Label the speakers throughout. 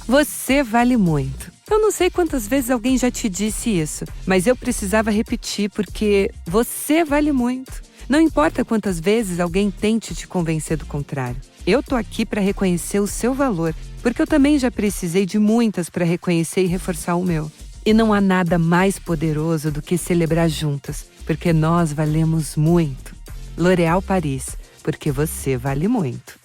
Speaker 1: Você vale muito. Eu não sei quantas vezes alguém já te disse isso, mas eu precisava repetir porque você vale muito. Não importa quantas vezes alguém tente te convencer do contrário. Eu tô aqui para reconhecer o seu valor, porque eu também já precisei de muitas para reconhecer e reforçar o meu. E não há nada mais poderoso do que celebrar juntas, porque nós valemos muito. L'Oréal Paris, porque você vale muito.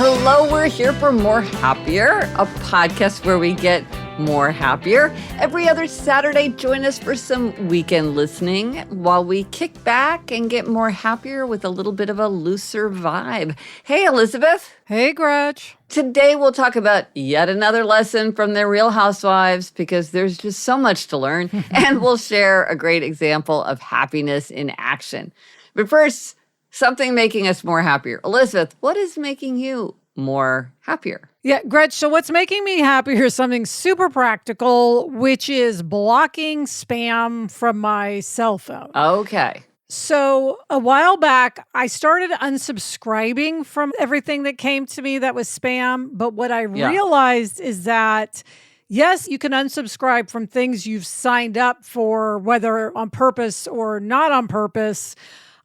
Speaker 2: Hello, we're here for More Happier, a podcast where we get more happier. Every other Saturday, join us for some weekend listening while we kick back and get more happier with a little bit of a looser vibe. Hey, Elizabeth.
Speaker 3: Hey, Gretch.
Speaker 2: Today, we'll talk about yet another lesson from the Real Housewives because there's just so much to learn, and we'll share a great example of happiness in action. But first, something making us more happier. Elizabeth, what is making you more happier?
Speaker 3: Yeah, Gretch, so what's making me happier is something super practical, which is blocking spam from my cell phone.
Speaker 2: Okay.
Speaker 3: So a while back, I started unsubscribing from everything that came to me that was spam. But what I realized is that, yes, you can unsubscribe from things you've signed up for, whether on purpose or not on purpose,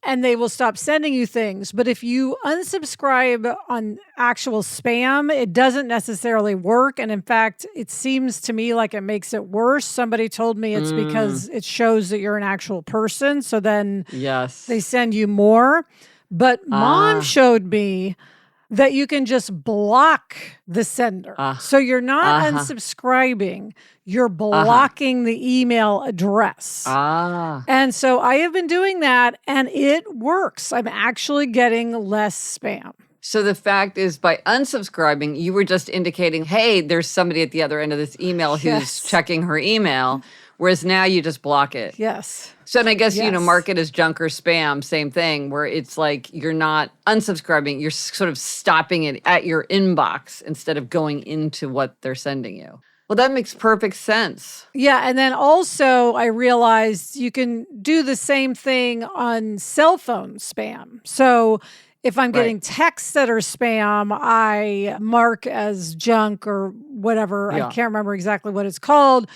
Speaker 3: and they will stop sending you things. But if you unsubscribe on actual spam, it doesn't necessarily work. And in fact, it seems to me like it makes it worse. Somebody told me it's because it shows that you're an actual person. So then they send you more. But Mom showed me that you can just block the sender. So you're not unsubscribing, you're blocking the email address. And so I have been doing that, and it works. I'm actually getting less spam.
Speaker 2: So the fact is, by unsubscribing, you were just indicating, hey, there's somebody at the other end of this email who's checking her email, whereas now you just block it.
Speaker 3: Yes.
Speaker 2: So, and I guess, mark it as junk or spam, same thing, where it's like you're not unsubscribing, you're sort of stopping it at your inbox instead of going into what they're sending you. Well, that makes perfect sense.
Speaker 3: Yeah, and then also I realized you can do the same thing on cell phone spam. So if I'm getting texts that are spam, I mark as junk or whatever. I can't remember exactly what it's called.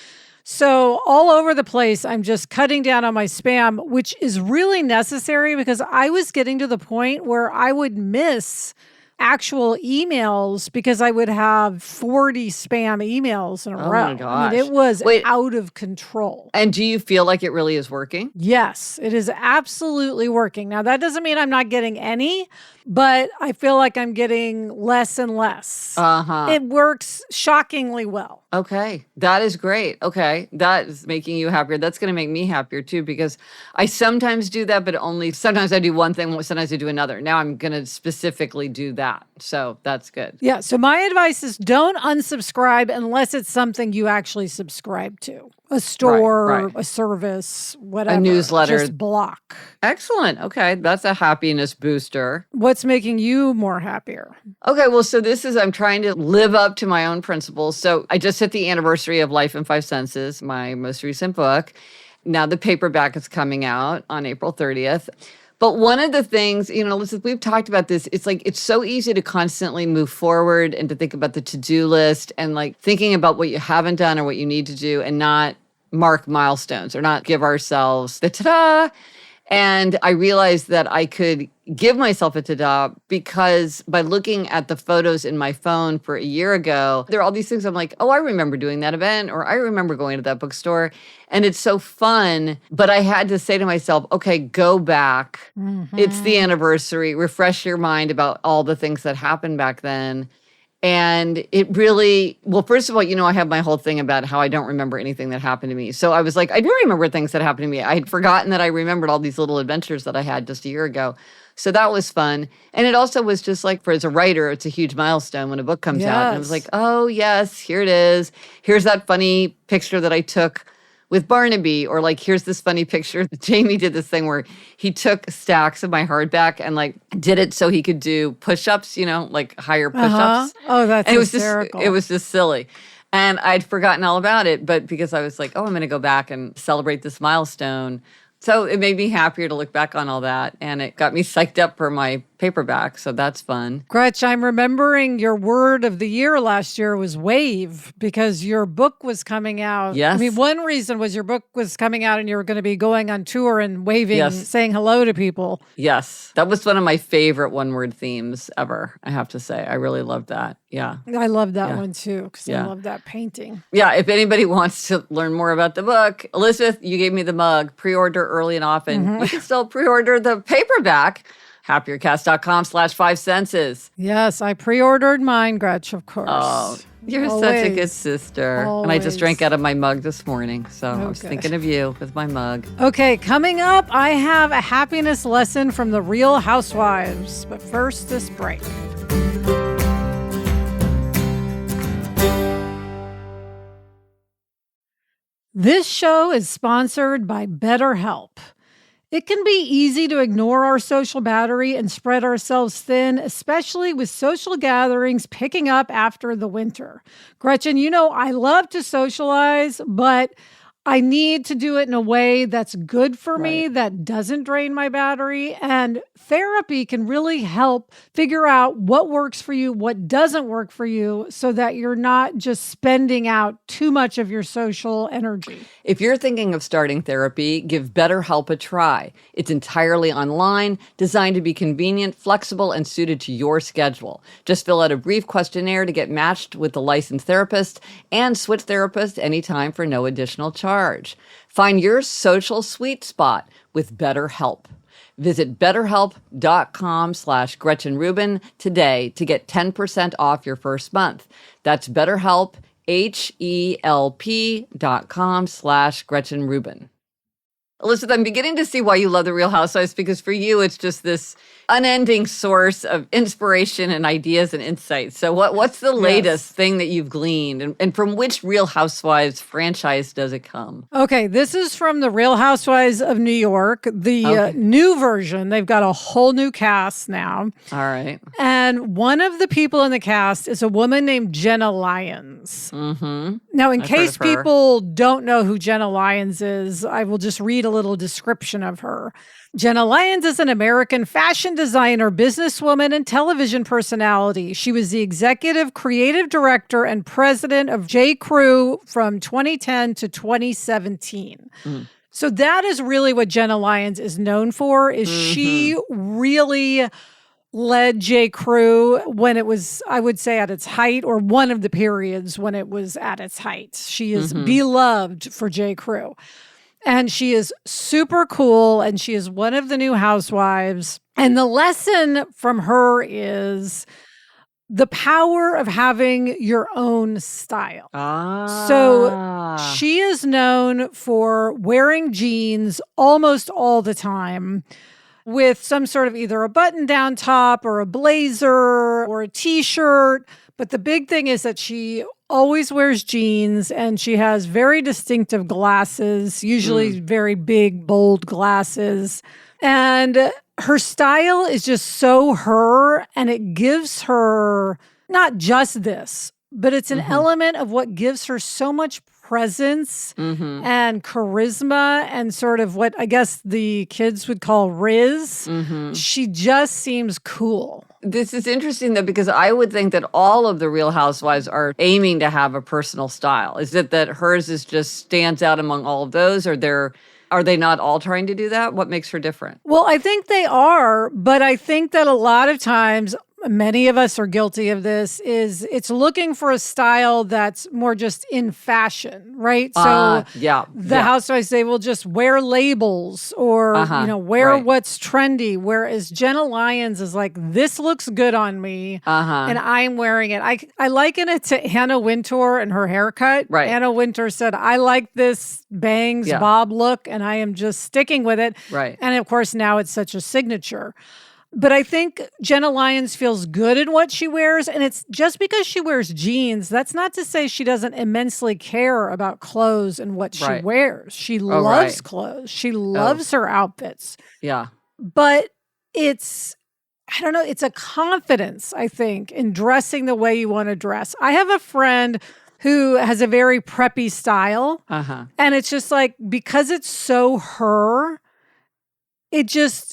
Speaker 3: So all over the place, I'm just cutting down on my spam, which is really necessary because I was getting to the point where I would miss actual emails because I would have 40 spam emails in a row.
Speaker 2: Oh my gosh.
Speaker 3: I mean, it was out of control.
Speaker 2: And do you feel like it really is working?
Speaker 3: Yes, it is absolutely working. Now, that doesn't mean I'm not getting any, but I feel like I'm getting less and less. It works shockingly well.
Speaker 2: Okay, that is great. Okay, that is making you happier. That's going to make me happier too because I sometimes do that, but only sometimes I do one thing, sometimes I do another. Now I'm going to specifically do that. So that's good.
Speaker 3: Yeah, so my advice is don't unsubscribe unless it's something you actually subscribe to. A store, a service, whatever.
Speaker 2: A newsletter.
Speaker 3: Just block.
Speaker 2: Excellent. Okay, that's a happiness booster.
Speaker 3: What's making you more happier?
Speaker 2: Okay, well, so I'm trying to live up to my own principles. So I just hit the anniversary of Life in 5 Senses, my most recent book. Now the paperback is coming out on April 30th. But one of the things, Elizabeth, we've talked about this. It's like, it's so easy to constantly move forward and to think about the to-do list and like thinking about what you haven't done or what you need to do and not mark milestones or not give ourselves the ta-da. And I realized that I could give myself a ta-da because by looking at the photos in my phone for a year ago, there are all these things I'm like, oh, I remember doing that event or I remember going to that bookstore. And it's so fun. But I had to say to myself, okay, go back. It's the anniversary. Refresh your mind about all the things that happened back then. And it really, well, first of all, I have my whole thing about how I don't remember anything that happened to me. So I was like, I do remember things that happened to me. I had forgotten that I remembered all these little adventures that I had just a year ago. So that was as it also was just like, as a writer, it's a huge milestone when a book comes out. And I was like, oh, yes, here it is. Here's that funny picture that I took with Barnaby, or like, here's this funny picture. Jamie did this thing where he took stacks of my hardback and like did it so he could do push-ups, like higher push-ups.
Speaker 3: Oh, that's
Speaker 2: and
Speaker 3: hysterical.
Speaker 2: It was just silly. And I'd forgotten all about it, but because I was like, I'm going to go back and celebrate this milestone. So it made me happier to look back on all that, and it got me psyched up for my paperback, so that's fun.
Speaker 3: Gretch, I'm remembering your word of the year last year was wave, because your book was coming out.
Speaker 2: Yes.
Speaker 3: I mean, one reason was your book was coming out and you were going to be going on tour and waving, saying hello to people.
Speaker 2: Yes. That was one of my favorite one-word themes ever, I have to say. I really loved that. Yeah.
Speaker 3: I love that one too, because I love that painting.
Speaker 2: Yeah. If anybody wants to learn more about the book, Elizabeth, you gave me the mug. Pre-order early and often. You can still pre-order the paperback. happiercast.com/5senses.
Speaker 3: Yes, I pre-ordered mine, Gretch, of course.
Speaker 2: Oh, you're
Speaker 3: Always.
Speaker 2: such a good sister.
Speaker 3: Always.
Speaker 2: And I just drank out of my mug this morning. So I was thinking of you with my mug.
Speaker 3: Okay, coming up, I have a happiness lesson from the Real Housewives. But first, this break. This show is sponsored by BetterHelp. It can be easy to ignore our social battery and spread ourselves thin, especially with social gatherings picking up after the winter. Gretchen, I love to socialize, but I need to do it in a way that's good for me, that doesn't drain my battery. And therapy can really help figure out what works for you, what doesn't work for you, so that you're not just spending out too much of your social energy.
Speaker 2: If you're thinking of starting therapy, give BetterHelp a try. It's entirely online, designed to be convenient, flexible, and suited to your schedule. Just fill out a brief questionnaire to get matched with a licensed therapist and switch therapists anytime for no additional charge. Find your social sweet spot with BetterHelp. Visit betterhelp.com/Gretchen Rubin today to get 10% off your first month. That's BetterHelp, HELP.com/Gretchen Rubin. Elizabeth, I'm beginning to see why you love The Real Housewives, because for you, it's just this unending source of inspiration and ideas and insights. So what's the latest thing that you've gleaned? And from which Real Housewives franchise does it come?
Speaker 3: Okay, this is from The Real Housewives of New York, the new version. They've got a whole new cast now.
Speaker 2: All right.
Speaker 3: And one of the people in the cast is a woman named Jenna Lyons.
Speaker 2: Mm-hmm.
Speaker 3: Now, in case people don't know who Jenna Lyons is, I will just read a little description of her. Jenna Lyons is an American fashion designer, businesswoman, and television personality. She was the executive creative director and president of J. Crew from 2010 to 2017. So that is really what Jenna Lyons is known for, is she really led J. Crew when it was, I would say, at its height, or one of the periods when it was at its height. She is beloved for J. Crew. And she is super cool, and she is one of the new housewives. And the lesson from her is the power of having your own style. So she is known for wearing jeans almost all the time, with some sort of either a button-down top or a blazer or a t-shirt. But the big thing is that she always wears jeans, and she has very distinctive glasses, usually very big, bold glasses. And her style is just so her, and it gives her not just this, but it's an element of what gives her so much presence and charisma and sort of what I guess the kids would call riz. She just seems cool.
Speaker 2: This is interesting, though, because I would think that all of the Real Housewives are aiming to have a personal style. Is it that hers is just stands out among all of those, or are they not all trying to do that? What makes her different?
Speaker 3: Well, I think they are, but I think that a lot of times, many of us are guilty of this, is it's looking for a style that's more just in fashion, right? So the housewives, they will just wear labels or, wear what's trendy. Whereas Jenna Lyons is like, this looks good on me and I'm wearing it. I liken it to Anna Wintour and her haircut.
Speaker 2: Right.
Speaker 3: Anna Wintour said, I like this bangs bob look and I am just sticking with it.
Speaker 2: Right.
Speaker 3: And of course, now it's such a signature. But I think Jenna Lyons feels good in what she wears. And it's just because she wears jeans, that's not to say she doesn't immensely care about clothes and what she wears. She loves clothes. She loves her outfits.
Speaker 2: Yeah.
Speaker 3: But it's, I don't know, it's a confidence, I think, in dressing the way you want to dress. I have a friend who has a very preppy style. And it's just like, because it's so her,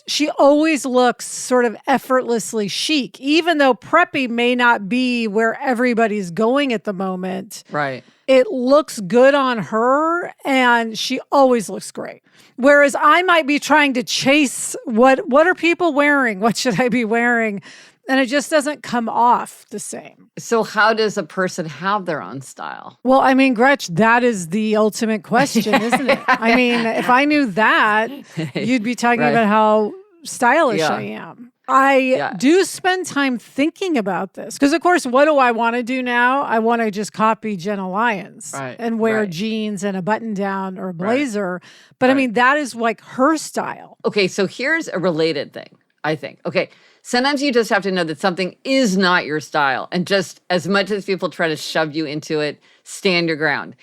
Speaker 3: she always looks sort of effortlessly chic, even though preppy may not be where everybody's going at the moment.
Speaker 2: Right.
Speaker 3: It looks good on her and she always looks great. Whereas I might be trying to chase what are people wearing? What should I be wearing? And it just doesn't come off the same.
Speaker 2: So how does a person have their own style?
Speaker 3: Well, I mean, Gretch, that is the ultimate question, isn't it? I mean, if I knew that, you'd be talking about how stylish I am. I do spend time thinking about this because, of course, what do I want to do now? I want to just copy Jenna Lyons and wear jeans and a button down or a blazer. But I mean, that is like her style.
Speaker 2: Okay, so here's a related thing, I think. Okay, sometimes you just have to know that something is not your style. And just as much as people try to shove you into it, stand your ground.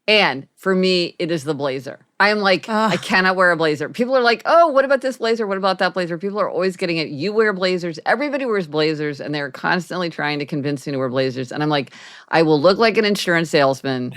Speaker 2: And for me, it is the blazer. I am like, I cannot wear a blazer. People are like, oh, what about this blazer? What about that blazer? People are always getting it. You wear blazers. Everybody wears blazers. And they're constantly trying to convince me to wear blazers. And I'm like, I will look like an insurance salesman.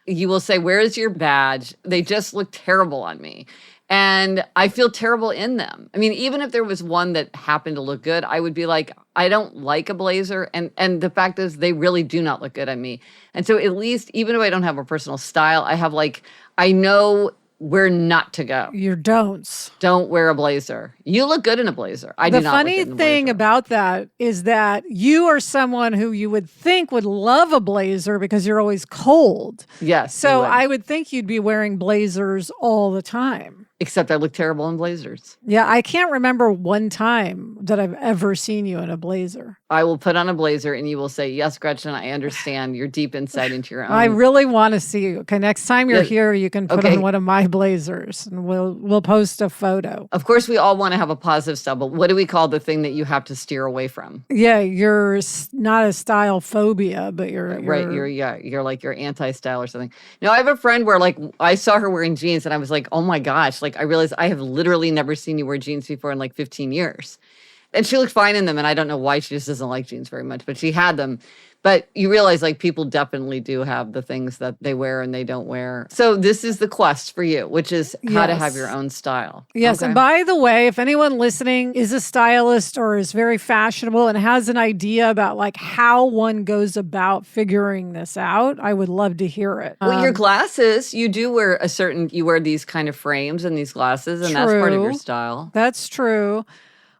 Speaker 2: You will say, where is your badge? They just look terrible on me. And I feel terrible in them. I mean, even if there was one that happened to look good, I would be like, I don't like a blazer. And the fact is, they really do not look good on me. And so at least, even if I don't have a personal style, I have like, I know where not to go.
Speaker 3: Your don'ts.
Speaker 2: Don't wear a blazer. You look good in a blazer. I do not look good in a blazer.
Speaker 3: The funny thing about that is that you are someone who you would think would love a blazer because you're always cold.
Speaker 2: Yes.
Speaker 3: So I would think you'd be wearing blazers all the time.
Speaker 2: Except I look terrible in blazers.
Speaker 3: Yeah, I can't remember one time that I've ever seen you in a blazer.
Speaker 2: I will put on a blazer and you will say, yes, Gretchen, I understand. You're deep insight into your own.
Speaker 3: I really want to see you. Okay, next time you're here, you can put on one of my blazers and we'll post a photo.
Speaker 2: Of course, we all want to have a positive style, but what do we call the thing that you have to steer away from?
Speaker 3: Yeah, you're not a style phobia, but you're
Speaker 2: like you're anti-style or something. Now, I have a friend where like I saw her wearing jeans and I was like, oh my gosh, like I realized I have literally never seen you wear jeans before in like 15 years. And she looked fine in them. And I don't know why she just doesn't like jeans very much, but she had them. But you realize like people definitely do have the things that they wear and they don't wear. So this is the quest for you, which is how to have your own style.
Speaker 3: Yes. Okay. And by the way, if anyone listening is a stylist or is very fashionable and has an idea about like how one goes about figuring this out, I would love to hear it.
Speaker 2: Well, your glasses, you do wear you wear these kind of frames and these glasses, and that's part of your style.
Speaker 3: That's true.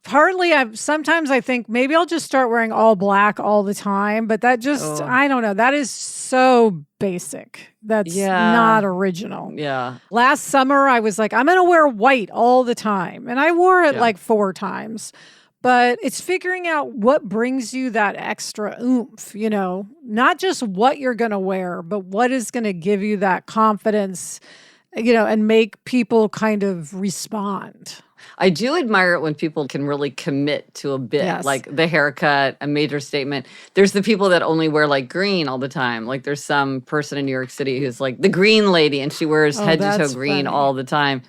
Speaker 3: Partly, sometimes I think maybe I'll just start wearing all black all the time, but that just, I don't know. That is so basic. That's not original.
Speaker 2: Yeah.
Speaker 3: Last summer, I was like, I'm going to wear white all the time. And I wore it like 4 times. But it's figuring out what brings you that extra oomph, you know, not just what you're going to wear, but what is going to give you that confidence, you know, and make people kind of respond.
Speaker 2: I do admire it when people can really commit to a bit, like the haircut, a major statement. There's the people that only wear like green all the time. Like there's some person in New York City who's like the green lady and she wears head to toe green all the time.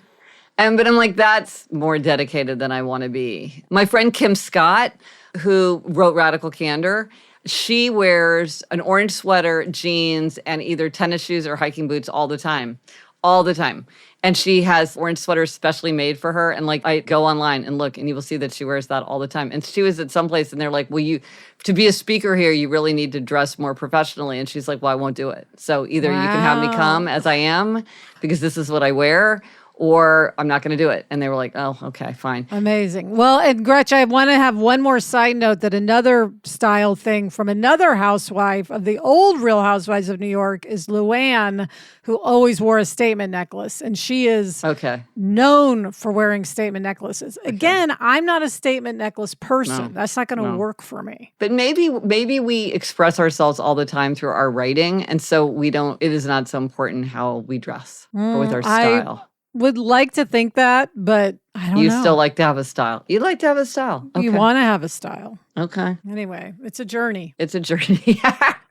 Speaker 2: But I'm like, that's more dedicated than I want to be. My friend Kim Scott, who wrote Radical Candor, she wears an orange sweater, jeans, and either tennis shoes or hiking boots all the time. All the time. And she has orange sweaters specially made for her. And like, I go online and look and you will see that she wears that all the time. And she was at some place and they're like, well, to be a speaker here, you really need to dress more professionally. And she's like, well, I won't do it. So either you can have me come as I am because this is what I wear, or I'm not going to do it. And they were like, oh, okay, fine.
Speaker 3: Amazing. Well, and Gretch, I want to have one more side note that another style thing from another housewife of the old Real Housewives of New York is Luann, who always wore a statement necklace. And she is known for wearing statement necklaces. Again, I'm not a statement necklace person. No, that's not going to work for me.
Speaker 2: But maybe we express ourselves all the time through our writing. And so it is not so important how we dress or with our style.
Speaker 3: would like to think that, but I don't know.
Speaker 2: You still like to have a style. You like to have a style. Okay.
Speaker 3: You want to have a style.
Speaker 2: Okay.
Speaker 3: Anyway, it's a journey.
Speaker 2: It's a journey.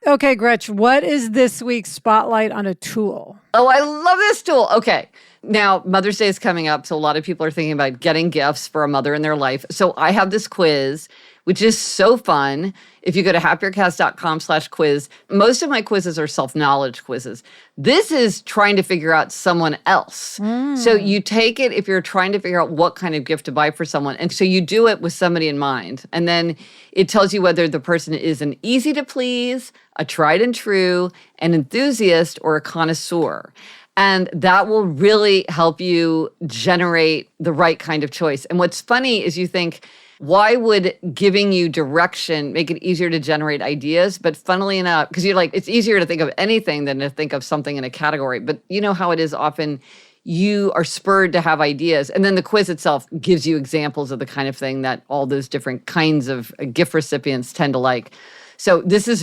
Speaker 3: Okay, Gretch, what is this week's spotlight on a tool?
Speaker 2: Oh, I love this tool. Okay. Now, Mother's Day is coming up, so a lot of people are thinking about getting gifts for a mother in their life. So I have this quiz, which is so fun. If you go to happiercast.com/quiz, most of my quizzes are self-knowledge quizzes. This is trying to figure out someone else. So you take it if you're trying to figure out what kind of gift to buy for someone. And so you do it with somebody in mind. And then it tells you whether the person is an easy to please, a tried and true, an enthusiast, or a connoisseur. And that will really help you generate the right kind of choice. And what's funny is you think, why would giving you direction make it easier to generate ideas? But funnily enough, because you're like, it's easier to think of anything than to think of something in a category. But you know how it is often you are spurred to have ideas. And then the quiz itself gives you examples of the kind of thing that all those different kinds of gift recipients tend to like. So I think this is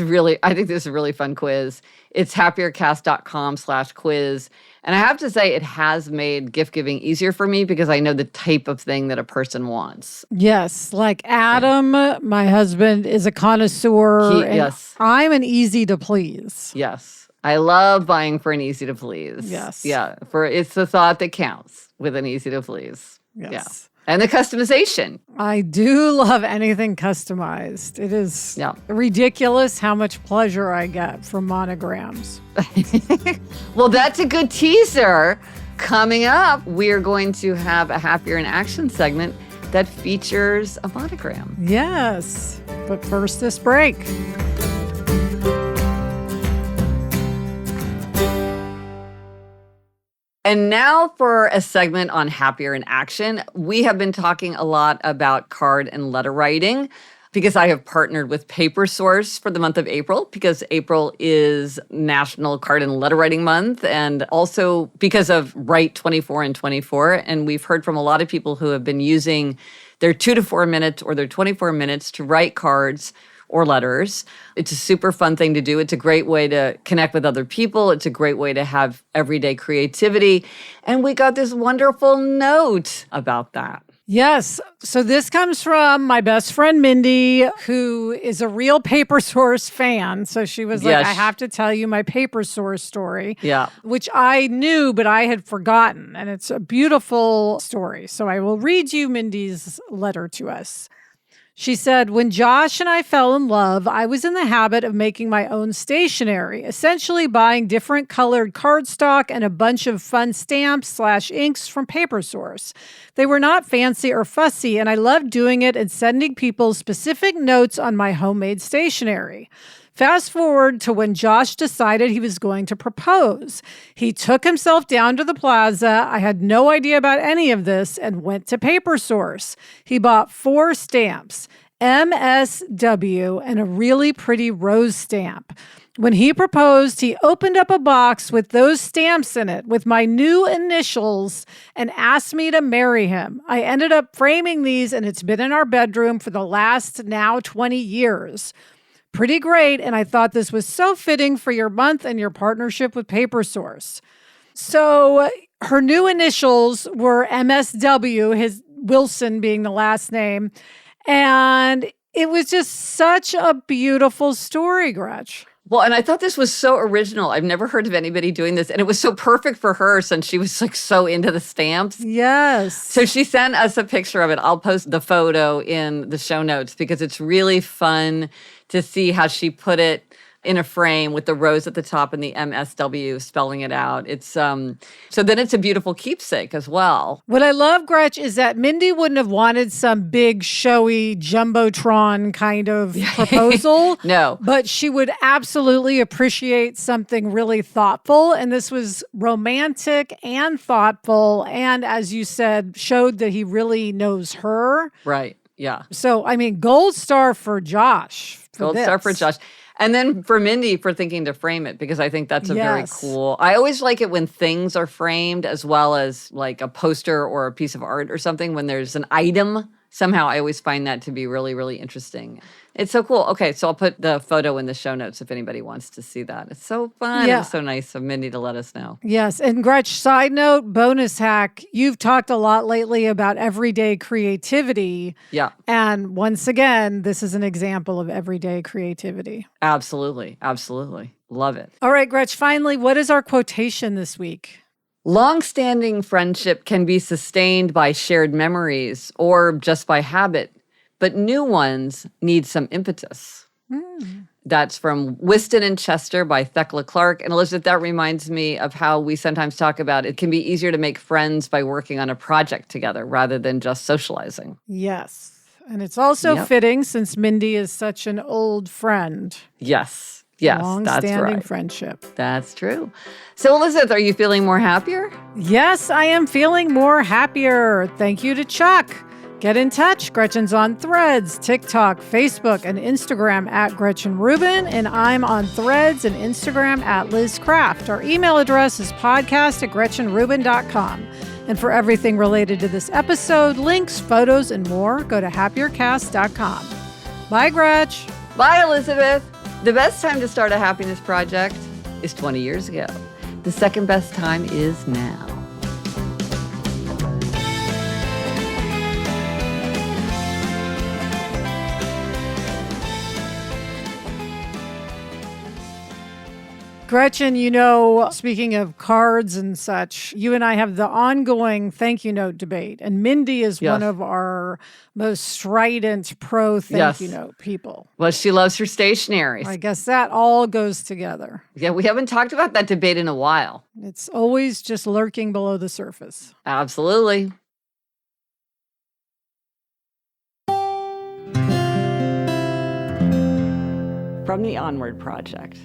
Speaker 2: a really fun quiz. It's happiercast.com/quiz. And I have to say, it has made gift giving easier for me because I know the type of thing that a person wants.
Speaker 3: Yes. Like Adam, my husband, is a connoisseur.
Speaker 2: Yes.
Speaker 3: I'm an easy to please.
Speaker 2: Yes. I love buying for an easy to please.
Speaker 3: Yes.
Speaker 2: Yeah. It's the thought that counts with an easy to please.
Speaker 3: Yes.
Speaker 2: Yeah. And the customization.
Speaker 3: I do love anything customized. It is ridiculous how much pleasure I get from monograms.
Speaker 2: Well, that's a good teaser. Coming up, we're going to have a Happier in Action segment that features a monogram.
Speaker 3: Yes. But first, this break.
Speaker 2: And now for a segment on Happier in Action. We have been talking a lot about card and letter writing because I have partnered with PaperSource for the month of April, because April is National Card and Letter Writing Month, and also because of Write 24 and 24. And we've heard from a lot of people who have been using their 2 to 4 minutes or their 24 minutes to write cards or letters. It's a super fun thing to do. It's a great way to connect with other people. It's a great way to have everyday creativity. And we got this wonderful note about that.
Speaker 3: Yes. So this comes from my best friend, Mindy, who is a real PaperSource fan. So she was like, I have to tell you my PaperSource story.
Speaker 2: Yeah.
Speaker 3: Which I knew, but I had forgotten. And it's a beautiful story. So I will read you Mindy's letter to us. She said, when Josh and I fell in love, I was in the habit of making my own stationery, essentially buying different colored cardstock and a bunch of fun stamps/inks from PaperSource. They were not fancy or fussy, and I loved doing it and sending people specific notes on my homemade stationery. Fast forward to when Josh decided he was going to propose. He took himself down to the plaza. I had no idea about any of this and went to PaperSource. He bought 4 stamps, MSW, and a really pretty rose stamp. When he proposed, he opened up a box with those stamps in it with my new initials and asked me to marry him. I ended up framing these, and it's been in our bedroom for the last now 20 years. Pretty great, and I thought this was so fitting for your month and your partnership with PaperSource. So her new initials were MSW, his Wilson being the last name, and it was just such a beautiful story, Gretch.
Speaker 2: Well, and I thought this was so original. I've never heard of anybody doing this. And it was so perfect for her since she was like so into the stamps.
Speaker 3: Yes.
Speaker 2: So she sent us a picture of it. I'll post the photo in the show notes because it's really fun to see how she put it in a frame with the rose at the top and the MSW spelling it out. It's so then it's a beautiful keepsake as well.
Speaker 3: What I love, Gretch, is that Mindy wouldn't have wanted some big, showy Jumbotron kind of proposal.
Speaker 2: No.
Speaker 3: But she would absolutely appreciate something really thoughtful. And this was romantic and thoughtful. And as you said, showed that he really knows her.
Speaker 2: Right. Yeah.
Speaker 3: So, I mean, gold star for Josh.
Speaker 2: Gold star for Josh. And then for Mindy for thinking to frame it, because I think that's a very cool. I always like it when things are framed as well as like a poster or a piece of art or something, when there's an item Somehow I always find that to be really, really interesting. It's so cool. Okay, so I'll put the photo in the show notes if anybody wants to see that. It's so fun.
Speaker 3: Yeah.
Speaker 2: It was so nice of Mindy to let us know.
Speaker 3: Yes. And Gretch, side note, bonus hack, you've talked a lot lately about everyday creativity.
Speaker 2: Yeah.
Speaker 3: And once again, this is an example of everyday creativity.
Speaker 2: Absolutely. Absolutely. Love it.
Speaker 3: All right, Gretch, finally, what is our quotation this week?
Speaker 2: Long-standing friendship can be sustained by shared memories or just by habit, but new ones need some impetus. That's from Whiston and Chester by Thecla Clark. And Elizabeth, that reminds me of how we sometimes talk about it can be easier to make friends by working on a project together rather than just socializing.
Speaker 3: Yes. And it's also fitting since Mindy is such an old friend.
Speaker 2: Yes. Yes,
Speaker 3: Long-standing
Speaker 2: that's right.
Speaker 3: friendship.
Speaker 2: That's true. So, Elizabeth, are you feeling more happier?
Speaker 3: Yes, I am feeling more happier. Thank you to Chuck. Get in touch. Gretchen's on Threads, TikTok, Facebook, and Instagram at Gretchen Rubin. And I'm on Threads and Instagram at Liz Craft. Our email address is podcast@GretchenRubin.com. And for everything related to this episode, links, photos, and more, go to happiercast.com. Bye, Gretch.
Speaker 2: Bye, Elizabeth. The best time to start a happiness project is 20 years ago. The second best time is now.
Speaker 3: Gretchen, speaking of cards and such, you and I have the ongoing thank you note debate. And Mindy is one of our most strident pro thank you note people.
Speaker 2: Well, she loves her stationery.
Speaker 3: I guess that all goes together.
Speaker 2: Yeah, we haven't talked about that debate in a while.
Speaker 3: It's always just lurking below the surface.
Speaker 2: Absolutely. From the Onward Project.